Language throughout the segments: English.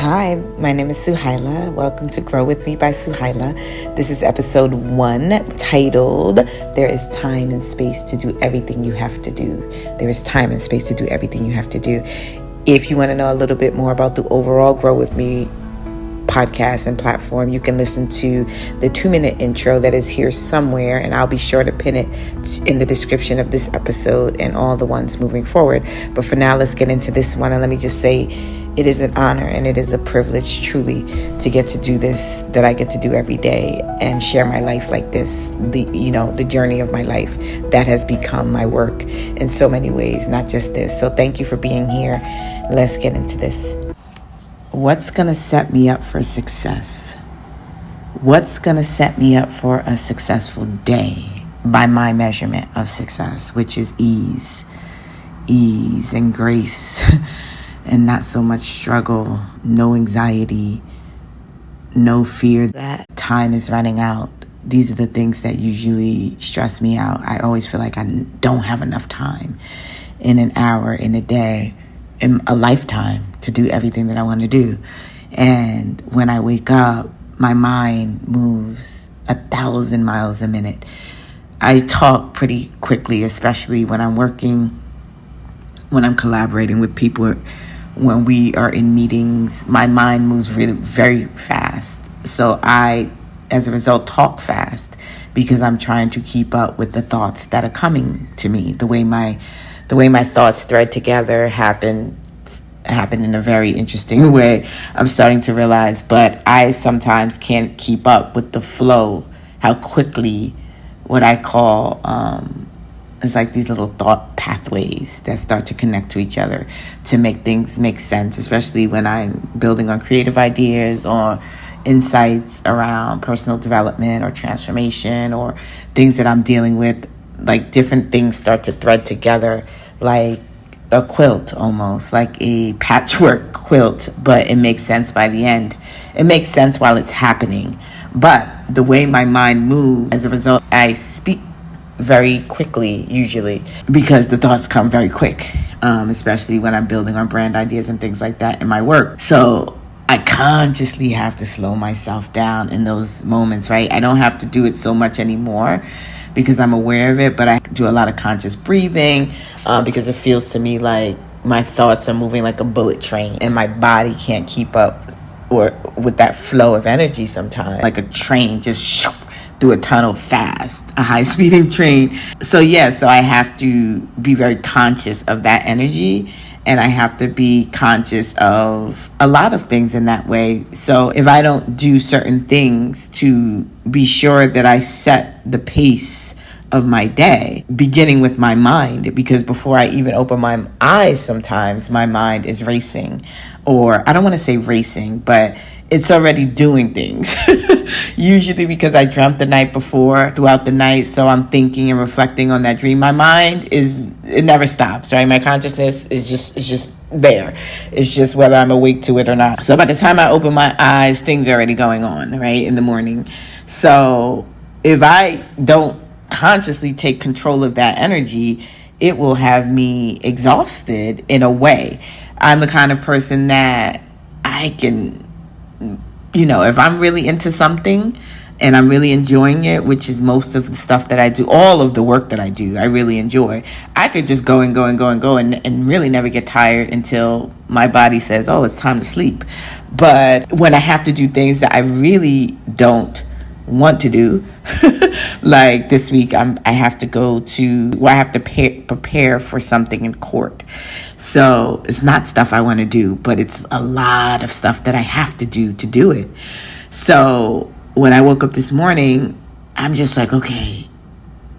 Hi, my name is Suhailah. Welcome to Grow With Me by Suhailah. This is episode 1 titled, There is Time and Space to Do Everything You Have to Do. There is time and space to do everything you have to do. If you want to know a little bit more about the overall Grow With Me podcast and platform, you can listen to the 2-minute intro that is here somewhere, and I'll be sure to pin it in the description of this episode and all the ones moving forward. But for now, let's get into this one, and let me just say it is an honor and it is a privilege truly to get to do this, that I get to do every day and share my life like this, the journey of my life that has become my work in so many ways, not just this. So thank you for being here. Let's get into this. What's going to set me up for success? What's going to set me up for a successful day by my measurement of success, which is ease and grace and not so much struggle, no anxiety, no fear that time is running out. These are the things that usually stress me out. I always feel like I don't have enough time in an hour, in a day, in a lifetime to do everything that I want to do. And when I wake up, my mind moves 1,000 miles a minute. I talk pretty quickly, especially when I'm working, when I'm collaborating with people, when we are in meetings. My mind moves really very fast. So I, as a result, talk fast because I'm trying to keep up with the thoughts that are coming to me. The way my thoughts thread together happen in a very interesting way, I'm starting to realize, but I sometimes can't keep up with the flow, how quickly what I call it's like these little thought pathways that start to connect to each other to make things make sense, especially when I'm building on creative ideas or insights around personal development or transformation or things that I'm dealing with. Like different things start to thread together like a quilt, almost like a patchwork quilt, but it makes sense by the end. It makes sense while it's happening. But the way my mind moves, as a result, I speak very quickly, usually, because the thoughts come very quick, especially when I'm building on brand ideas and things like that in my work. So I consciously have to slow myself down in those moments, right? I don't have to do it so much anymore because I'm aware of it, but I do a lot of conscious breathing because it feels to me like my thoughts are moving like a bullet train and my body can't keep up or with that flow of energy sometimes, like a train just through a tunnel fast, a high-speeding train. So I have to be very conscious of that energy, and I have to be conscious of a lot of things in that way. So if I don't do certain things to be sure that I set the pace of my day, beginning with my mind, because before I even open my eyes, sometimes my mind is racing, or I don't want to say racing, but it's already doing things. Usually because I dreamt the night before, throughout the night, so I'm thinking and reflecting on that dream. My mind it never stops, right? My consciousness is just there. It's just whether I'm awake to it or not. So by the time I open my eyes, things are already going on, right, in the morning. So if I don't consciously take control of that energy, it will have me exhausted in a way. I'm the kind of person that I can, if I'm really into something and I'm really enjoying it, which is most of the stuff that I do, all of the work that I do, I really enjoy. I could just go and really never get tired until my body says, oh, it's time to sleep. But when I have to do things that I really don't want to do, like this week, I have to prepare for something in court. So it's not stuff I want to do, but it's a lot of stuff that I have to do it. So when I woke up this morning, I'm just like, okay,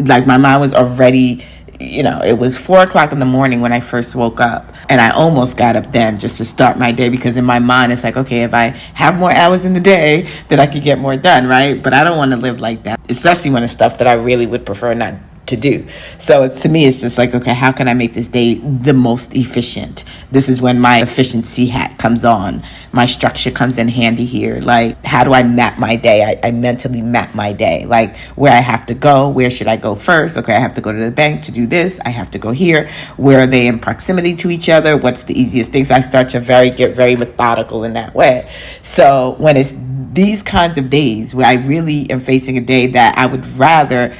like my mind was already, it was 4:00 in the morning when I first woke up, and I almost got up then just to start my day, because in my mind it's like, okay, if I have more hours in the day, then I could get more done, right? But I don't want to live like that, especially when it's stuff that I really would prefer not to do. So to me, it's just like, okay, how can I make this day the most efficient? This is when my efficiency hat comes on. My structure comes in handy here. Like, how do I map my day? I mentally map my day, like where I have to go, where should I go first? Okay, I have to go to the bank to do this. I have to go here. Where are they in proximity to each other? What's the easiest thing? So I start to get very methodical in that way. So when it's these kinds of days where I really am facing a day that I would rather,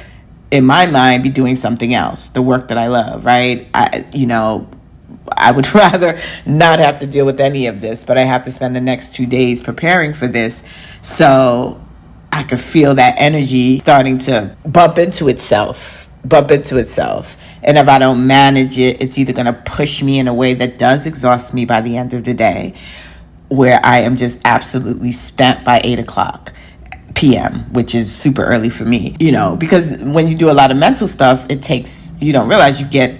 in my mind, be doing something else, the work that I love, right? I would rather not have to deal with any of this, but I have to spend the next 2 days preparing for this. So I could feel that energy starting to bump into itself. And if I don't manage it, it's either going to push me in a way that does exhaust me by the end of the day, where I am just absolutely spent by 8:00 p.m., which is super early for me, because when you do a lot of mental stuff, you don't realize you get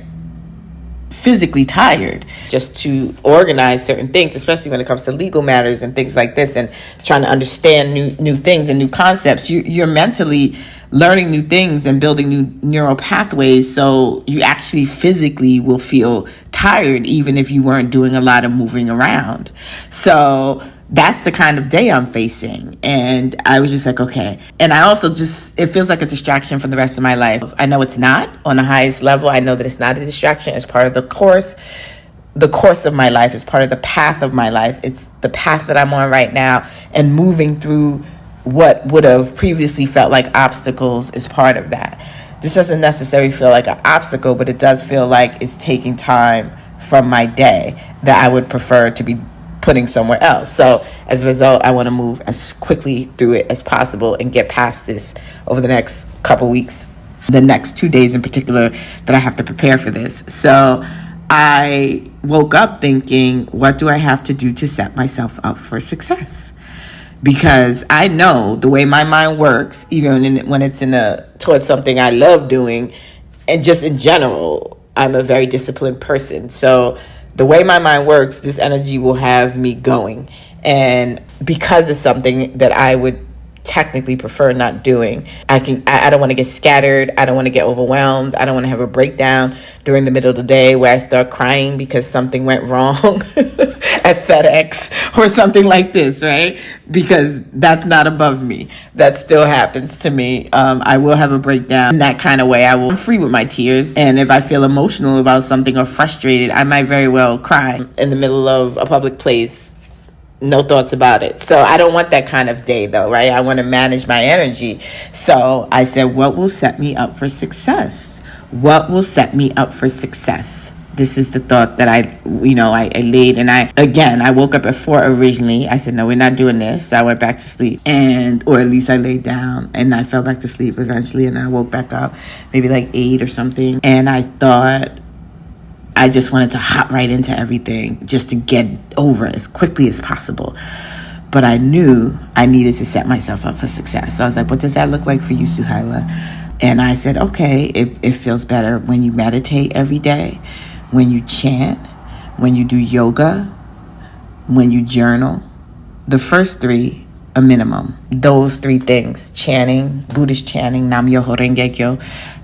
physically tired just to organize certain things, especially when it comes to legal matters and things like this, and trying to understand new things and new concepts. You're mentally learning new things and building new neural pathways, so you actually physically will feel tired even if you weren't doing a lot of moving around. So that's the kind of day I'm facing. And I was just like, okay. And I also it feels like a distraction from the rest of my life. I know it's not on the highest level. I know that it's not a distraction. It's part of the course. The course of my life is part of the path of my life. It's the path that I'm on right now. And moving through what would have previously felt like obstacles is part of that. This doesn't necessarily feel like an obstacle, but it does feel like it's taking time from my day that I would prefer to be putting somewhere else. So as a result, I want to move as quickly through it as possible and get past this over the next couple weeks, the next 2 days in particular that I have to prepare for this. So I woke up thinking, what do I have to do to set myself up for success? Because I know the way my mind works, even when it's towards something I love doing, and just in general, I'm a very disciplined person. So the way my mind works, this energy will have me going. And because it's something that I would technically prefer not doing, I don't want to get scattered. I don't want to get overwhelmed. I don't want to have a breakdown during the middle of the day where I start crying because something went wrong at FedEx or something like this, right? Because that's not above me. That still happens to me. I will have a breakdown in that kind of way. I'm free with my tears. And if I feel emotional about something or frustrated, I might very well cry in the middle of a public place. No thoughts about it. So I don't want that kind of day though, right? I want to manage my energy. So I said, what will set me up for success? What will set me up for success? This is the thought that I laid. And I woke up at 4 originally. I said, no, we're not doing this. So I went back to sleep, or at least I laid down and I fell back to sleep eventually. And then I woke back up maybe like 8 or something. And I thought, I just wanted to hop right into everything just to get over as quickly as possible. But I knew I needed to set myself up for success. So I was like, what does that look like for you, Suhailah? And I said, okay, it feels better when you meditate every day, when you chant, when you do yoga, when you journal. The first 3, a minimum. Those 3 things, chanting, Buddhist chanting, Nam Myoho Renge Kyo.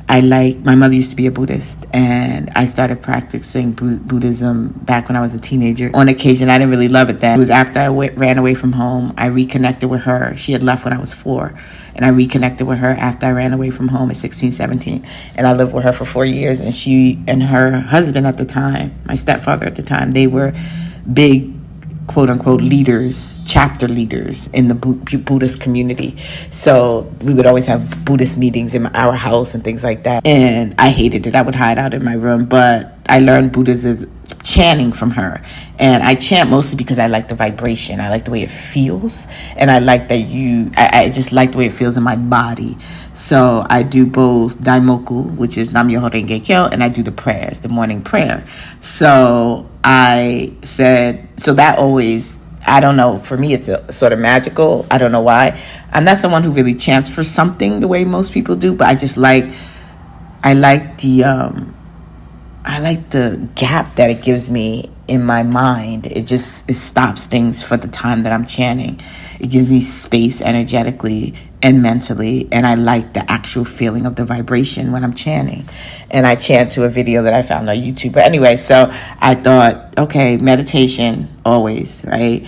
My mother used to be a Buddhist, and I started practicing Buddhism back when I was a teenager. On occasion, I didn't really love it then. It was after I ran away from home. I reconnected with her. She had left when I was 4, and I reconnected with her after I ran away from home at 16, 17. And I lived with her for 4 years, and she and her husband at the time, my stepfather at the time, they were big, quote-unquote leaders, chapter leaders in the Buddhist community. So we would always have Buddhist meetings in our house and things like that. And I hated it. I would hide out in my room. But I learned Buddhism chanting from her. And I chant mostly because I like the vibration. I like the way it feels. And I like that I just like the way it feels in my body. So I do both Daimoku, which is Nam Myoho Renge Kyo, and I do the prayers, the morning prayer. So I said, so that always, I don't know, for me it's a sort of magical. I don't know why. I'm not someone who really chants for something the way most people do, but I just I like the gap that it gives me in my mind. It stops things for the time that I'm chanting. It gives me space energetically and mentally, and I like the actual feeling of the vibration when I'm chanting. And I chant to a video that I found on YouTube. But anyway, so I thought, okay, meditation always, right?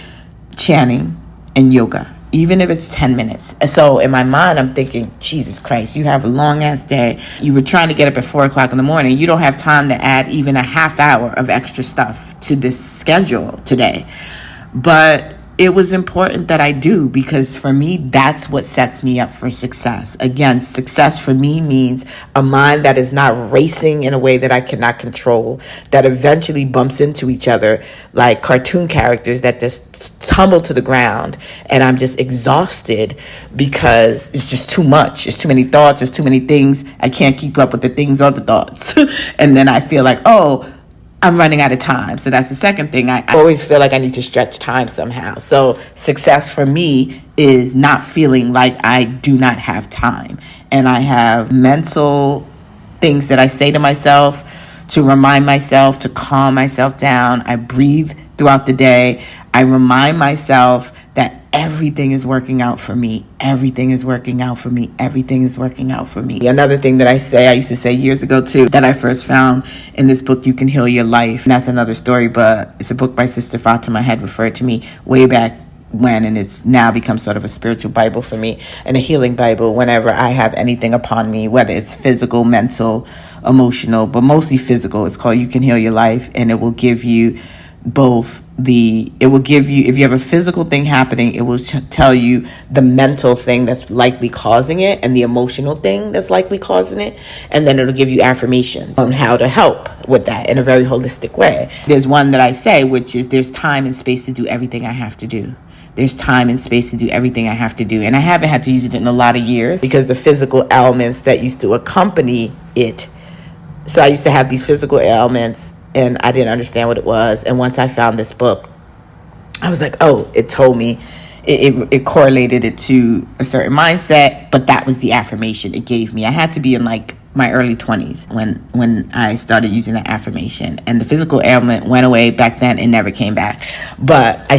Chanting and yoga, even if it's 10 minutes. So in my mind, I'm thinking, Jesus Christ, you have a long ass day. You were trying to get up at 4 o'clock in the morning. You don't have time to add even a half hour of extra stuff to this schedule today. But it was important that I do, because for me, that's what sets me up for success. Again, success for me means a mind that is not racing in a way that I cannot control, that eventually bumps into each other like cartoon characters that just tumble to the ground. And I'm just exhausted because it's just too much. It's too many thoughts. It's too many things. I can't keep up with the things or the thoughts. And then I feel like, oh, I'm running out of time. So that's the second thing. I always feel like I need to stretch time somehow. So success for me is not feeling like I do not have time. And I have mental things that I say to myself to remind myself, to calm myself down. I breathe throughout the day. I remind myself that everything is working out for me. Everything is working out for me. Everything is working out for me. Another thing that I used to say years ago too, that I first found in this book, You Can Heal Your Life. And that's another story, but it's a book by Sister Fatima had referred to me way back when, and it's now become sort of a spiritual Bible for me and a healing Bible whenever I have anything upon me, whether it's physical, mental, emotional, but mostly physical. It's called You Can Heal Your Life, and it will give you if you have a physical thing happening, it will tell you the mental thing that's likely causing it and the emotional thing that's likely causing it. And then it'll give you affirmations on how to help with that in a very holistic way. There's one that I say, which is there's time and space to do everything I have to do. There's time and space to do everything I have to do. And I haven't had to use it in a lot of years because the physical elements that used to accompany it. So I used to have these physical ailments and I didn't understand what it was. And once I found this book, I was like, oh, it told me, it correlated it to a certain mindset, but that was the affirmation it gave me. I had to be in like my early 20s when I started using that affirmation, and the physical ailment went away back then and never came back. But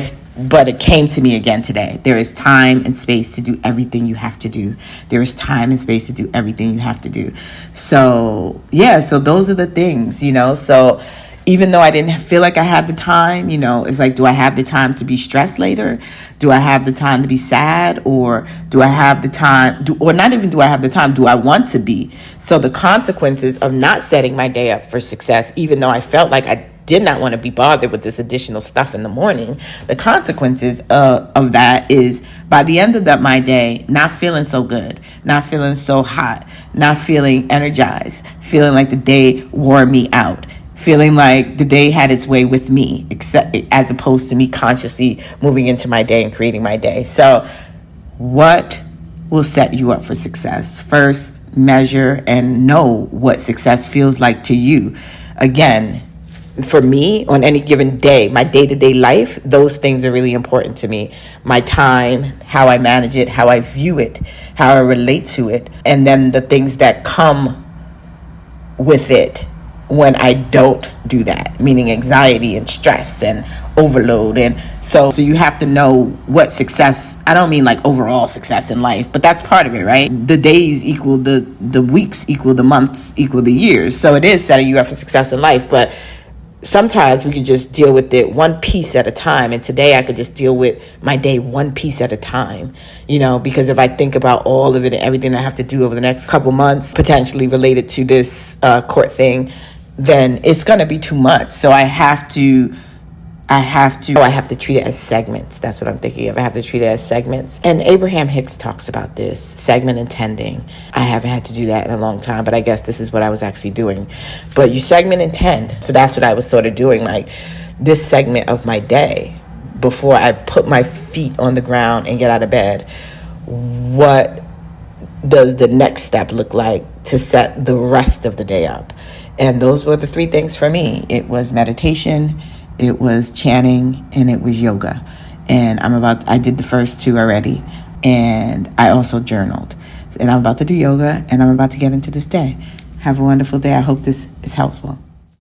it came to me again today. There is time and space to do everything you have to do. There is time and space to do everything you have to do. So, yeah, so those are the things, So even though I didn't feel like I had the time, it's like, do I have the time to be stressed later? Do I have the time to be sad? Or do I have the time, or not even do I have the time, do I want to be? So the consequences of not setting my day up for success, even though I felt like I did not want to be bothered with this additional stuff in the morning, the consequences of that is by the end of my day, not feeling so good, not feeling so hot, not feeling energized, feeling like the day wore me out, feeling like the day had its way with me, except as opposed to me consciously moving into my day and creating my day. So what will set you up for success? First, measure and know what success feels like to you. Again, for me, on any given day, my day-to-day life, those things are really important to me. My time, how I manage it, how I view it, how I relate to it, and then the things that come with it when I don't do that, meaning anxiety and stress and overload. And so you have to know what success, I don't mean like overall success in life, but that's part of it, right? The days equal the weeks equal the months equal the years. So it is setting you up for success in life, but sometimes we could just deal with it one piece at a time. And today I could just deal with my day one piece at a time, because if I think about all of it and everything I have to do over the next couple months, potentially related to this court thing, then it's going to be too much. So I have to treat it as segments. That's what I'm thinking of. I have to treat it as segments. And Abraham Hicks talks about this, segment intending. I haven't had to do that in a long time, but I guess this is what I was actually doing. But you segment intend. So that's what I was sort of doing, like this segment of my day before I put my feet on the ground and get out of bed. What does the next step look like to set the rest of the day up? And those were the three things for me. It was meditation, it was chanting, and it was yoga. And I did the first two already. And I also journaled. And I'm about to do yoga, and I'm about to get into this day. Have a wonderful day. I hope this is helpful.